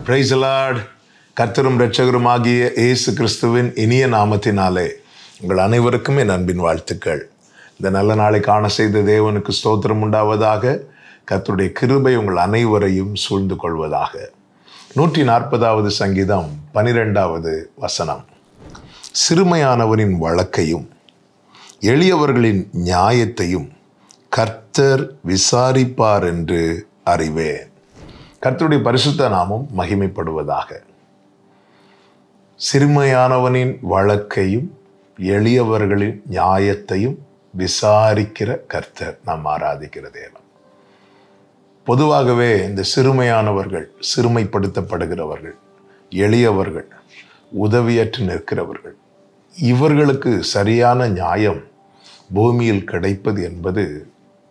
Praise the Lord. கர்த்தரும் இரட்சகருமாகிய இயேசு கிறிஸ்துவின் இனிய நாமத்தினாலே உங்கள் அனைவருக்கும் என் அன்பின் வாழ்த்துக்கள். இந்த நல்ல நாளை காண செய்த தேவனுக்கு ஸ்தோத்திரம் உண்டாவதாக. கர்த்தருடைய கிருபை உங்கள் அனைவரையும் சூழ்ந்து கொள்வதாக. 140வது சங்கீதம் 12வது வசனம். சிறுமையானவரின் வழக்கையும் எளியவர்களின் நியாயத்தையும் கர்த்தர் விசாரிப்பார் என்று அறிவேன். கர்த்தருடைய பரிசுத்த நாமம் மகிமைப்படுவதாக. சிறுமையானவனின் வழக்கையும் எளியவர்களின் நியாயத்தையும் விசாரிக்கிற கர்த்தர் நாம் ஆராதிக்கிற தேவன். பொதுவாகவே இந்த சிறுமையானவர்கள், சிறுமைப்படுத்தப்படுகிறவர்கள், எளியவர்கள், உதவியற்று நிற்கிறவர்கள், இவர்களுக்கு சரியான நியாயம் பூமியில் கிடைப்பது என்பது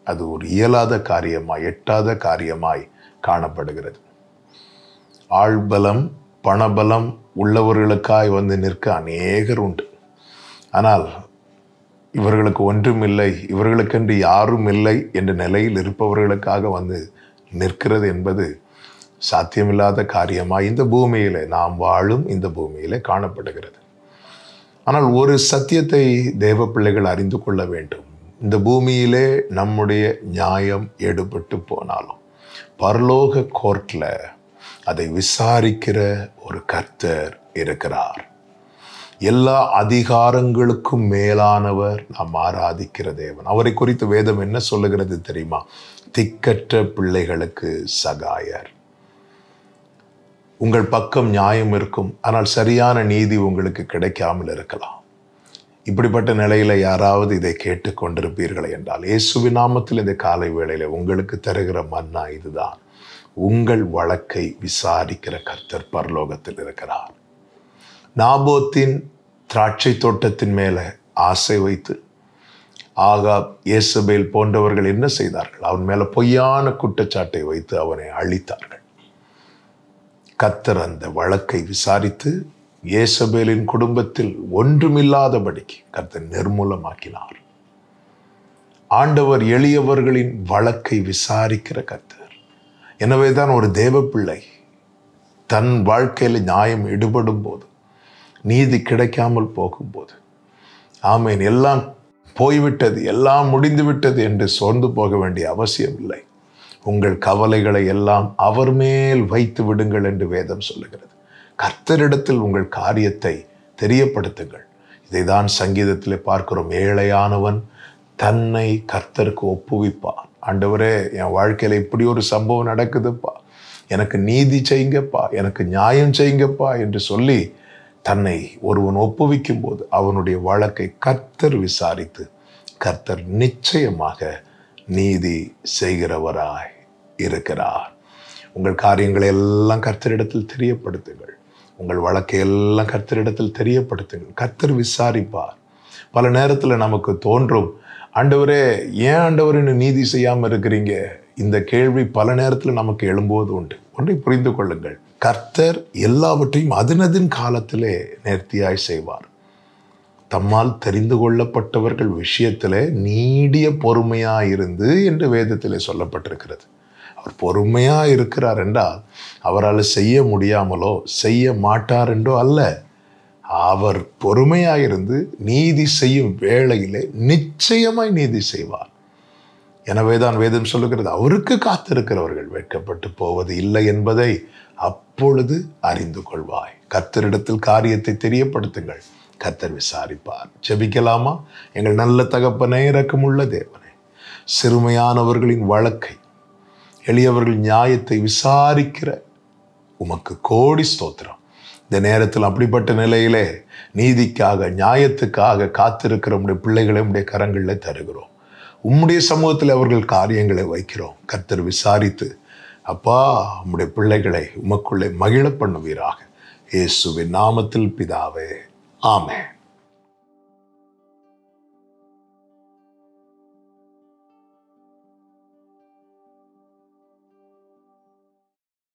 அது ஒரு இயலாத காரியமாய், எட்டாத காரியமாய் காணப்படுகிறது. ஆள்பலம், பணபலம் உள்ளவர்களுக்காய் வந்து நிற்க அநேகர் உண்டு. ஆனால் இவர்களுக்கு ஒன்றுமில்லை, இவர்களுக்கென்று யாரும் இல்லை என்ற நிலையில் இருப்பவர்களுக்காக வந்து நிற்கிறது என்பது சாத்தியமில்லாத காரியமாய் இந்த பூமியிலே, நாம் வாழும் இந்த பூமியிலே காணப்படுகிறது. ஆனால் ஒரு சத்தியத்தை தேவ பிள்ளைகள் அறிந்து கொள்ள வேண்டும். இந்த பூமியிலே நம்முடைய நியாயம் எடுபட்டு போனாலும் பரலோக கோர்ட்ல அதை விசாரிக்கிற ஒரு கர்த்தர் இருக்கிறார். எல்லா அதிகாரங்களுக்கும் மேலானவர் நாம் ஆராதிக்கிற தேவன். அவரை குறித்து வேதம் என்ன சொல்லுகிறது தெரியுமா? திக்கற்ற பிள்ளைகளுக்கு சகாயர். உங்கள் பக்கம் நியாயம் இருக்கும், ஆனால் சரியான நீதி உங்களுக்கு கிடைக்காமல் இருக்கலாம். இப்படிப்பட்ட நிலையில யாராவது இதை கேட்டு கொண்டிருப்பீர்கள் என்றால், இயேசுவின் நாமத்தில் இந்த காலை வேளையில உங்களுக்கு தருகிற மன்னா இதுதான். உங்கள் வழக்கை விசாரிக்கிற கர்த்தர் பரலோகத்தில் இருக்கிறார். நாபோத்தின் திராட்சை தோட்டத்தின் மேல ஆசை வைத்து ஆகாப், யேசபேல் போன்றவர்கள் என்ன செய்தார்கள்? அவன் மேல பொய்யான குற்றச்சாட்டை வைத்து அவனை அழித்தார்கள். கர்த்தர் அந்த வழக்கை விசாரித்து யேசபேலின் குடும்பத்தில் ஒன்றுமில்லாதபடிக்கு கர்த்தர் நிர்மூலமாக்கினார். ஆண்டவர் எளியவர்களின் வழக்கை விசாரிக்கிற கர்த்தர். எனவேதான் ஒரு தேவ பிள்ளை தன் வாழ்க்கையில் நியாயம் ஈடுபடும் போது, நீதி கிடைக்காமல் போகும்போது, ஆமேன், எல்லாம் போய்விட்டது, எல்லாம் முடிந்து விட்டது என்று சோர்ந்து போக வேண்டிய அவசியம் இல்லை. உங்கள் கவலைகளை எல்லாம் அவர் மேல் வைத்து விடுங்கள் என்று வேதம் சொல்லுகிறது. கர்த்தரிடத்தில் உங்கள் காரியத்தை தெரியப்படுத்துங்கள். இதைதான் சங்கீதத்திலே பார்க்கிறோம். ஏழையானவன் தன்னை கர்த்தருக்கு ஒப்புவிப்பான். ஆண்டவரே, என் வாழ்க்கையில இப்படி ஒரு சம்பவம் நடக்குதுப்பா, எனக்கு நீதி செய்யுங்கப்பா, எனக்கு நியாயம் செய்யுங்கப்பா என்று சொல்லி தன்னை ஒருவன் ஒப்புவிக்கும் போது அவனுடைய வழக்கை கர்த்தர் விசாரித்து கர்த்தர் நிச்சயமாக நீதி செய்கிறவராய் இருக்கிறார். உங்கள் காரியங்களை எல்லாம் கர்த்தரிடத்தில் தெரியப்படுத்துங்கள். உங்கள் வழக்கை எல்லாம் கர்த்தரிடத்தில் தெரியப்படுத்துங்கள். கர்த்தர் விசாரிப்பார். பல நேரத்தில் நமக்கு தோன்றும், ஆண்டவரே, ஏன் ஆண்டவரின்னு நீதி செய்யாமல் இருக்கிறீங்க? இந்த கேள்வி பல நேரத்தில் நமக்கு எழும்போது உண்டு. ஒன்றை புரிந்து கொள்ளுங்கள், கர்த்தர் எல்லாவற்றையும் அதனதின் காலத்திலே நேர்த்தியாய் செய்வார். தம்மால் தெரிந்து கொள்ளப்பட்டவர்கள் விஷயத்திலே நீடிய பொறுமையாயிருந்து என்று வேதத்திலே சொல்லப்பட்டிருக்கிறது. அவர் பொறுமையா இருக்கிறார் என்றால் அவரால் செய்ய முடியாமலோ செய்ய மாட்டார் என்றோ அல்ல. அவர் பொறுமையாயிருந்து நீதி செய்யும் வேளையிலே நிச்சயமாய் நீதி செய்வார். எனவேதான் வேதம் சொல்லுகிறது, அவருக்கு காத்திருக்கிறவர்கள் வெட்கப்பட்டு போவது இல்லை என்பதை அப்பொழுது அறிந்து கொள்வாய். கர்த்தரிடத்தில் காரியத்தை தெரியப்படுத்துங்கள், கர்த்தர் விசாரிப்பார். ஜெபிக்கலாமா? எங்கள் நல்ல தகப்பனே, இரக்கமுள்ள தேவனே, சிறுமையானவர்களின் வழக்கை, எளியவர்கள் நியாயத்தை விசாரிக்கிற உமக்கு கோடி ஸ்தோத்திரம். இந்த நேரத்தில் அப்படிப்பட்ட நிலையிலே நீதிக்காக, நியாயத்துக்காக காத்திருக்கிற உம்முடைய பிள்ளைகளை உம்முடைய கரங்களில் தருகிறோம். உம்முடைய சமூகத்தில் அவர்கள் காரியங்களை வைக்கிறோம். கர்த்தர் விசாரித்து அப்பா உம்முடைய பிள்ளைகளை உமக்குள்ளே மகிழ பண்ணுவீராக. இயேசுவின் நாமத்தில் பிதாவே, ஆமென்.